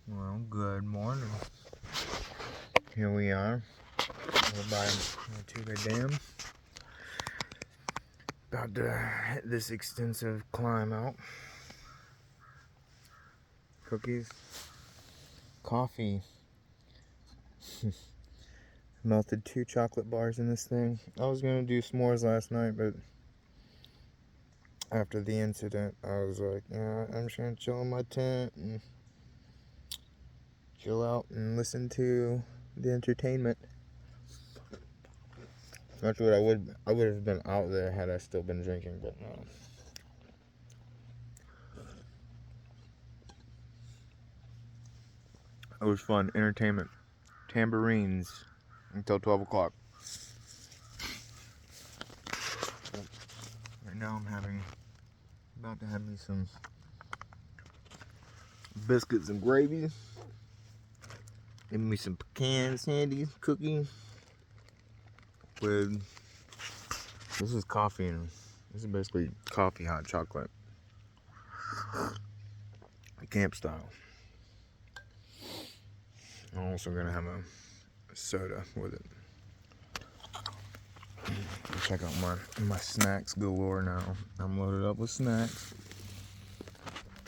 Well, good morning. Here we are. We're by Watauga Dam. About to hit this extensive climb out. Cookies. Coffee. Melted 2 chocolate bars in this thing. I was gonna do s'mores last night, but after the incident, I was like, yeah, I'm just gonna chill in my tent and chill out and listen to the entertainment. That's what I would have been out there had I still been drinking, but no. It was fun, entertainment, tambourines until 12 o'clock. Right now I'm about to have me some biscuits and gravy. Give me some pecan sandy cookie with, this is coffee and this is basically coffee hot chocolate. Camp style. I'm also gonna have a soda with it. Check out my snacks galore now. I'm loaded up with snacks.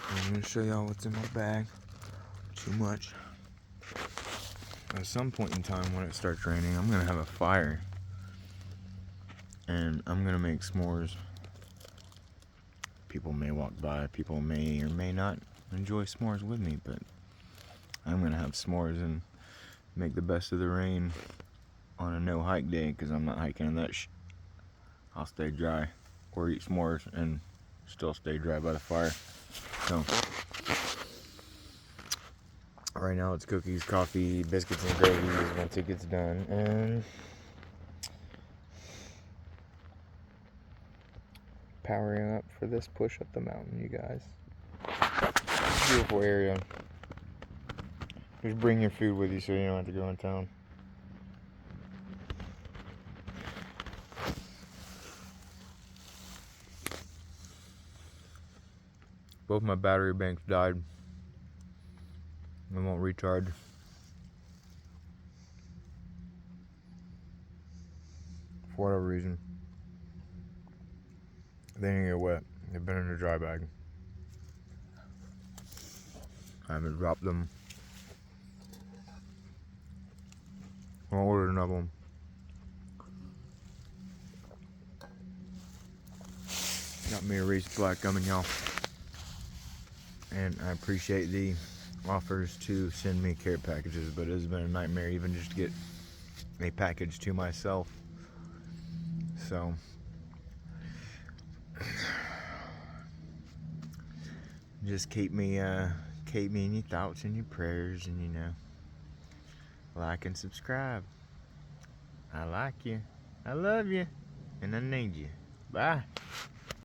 I'm gonna show y'all what's in my bag. Too much. At some point in time when it starts raining, I'm gonna have a fire. And I'm gonna make s'mores. People may walk by, people may or may not enjoy s'mores with me, but I'm gonna have s'mores and make the best of the rain on a no hike day, because I'm not hiking in that I'll stay dry or eat s'mores and still stay dry by the fire. So right now it's cookies, coffee, biscuits and gravy once it gets done, and powering up for this push up the mountain, you guys. Beautiful area. Just bring your food with you so you don't have to go in town. Both my battery banks died. They won't recharge. For whatever reason. They didn't get wet. They've been in a dry bag. I haven't dropped them. I'll order another one. Got me a Reese Black Gum, y'all. And I appreciate the offers to send me care packages, but it has been a nightmare even just to get a package to myself. So just keep me in your thoughts and your prayers, and like and subscribe. I like you, I love you, and I need you. Bye.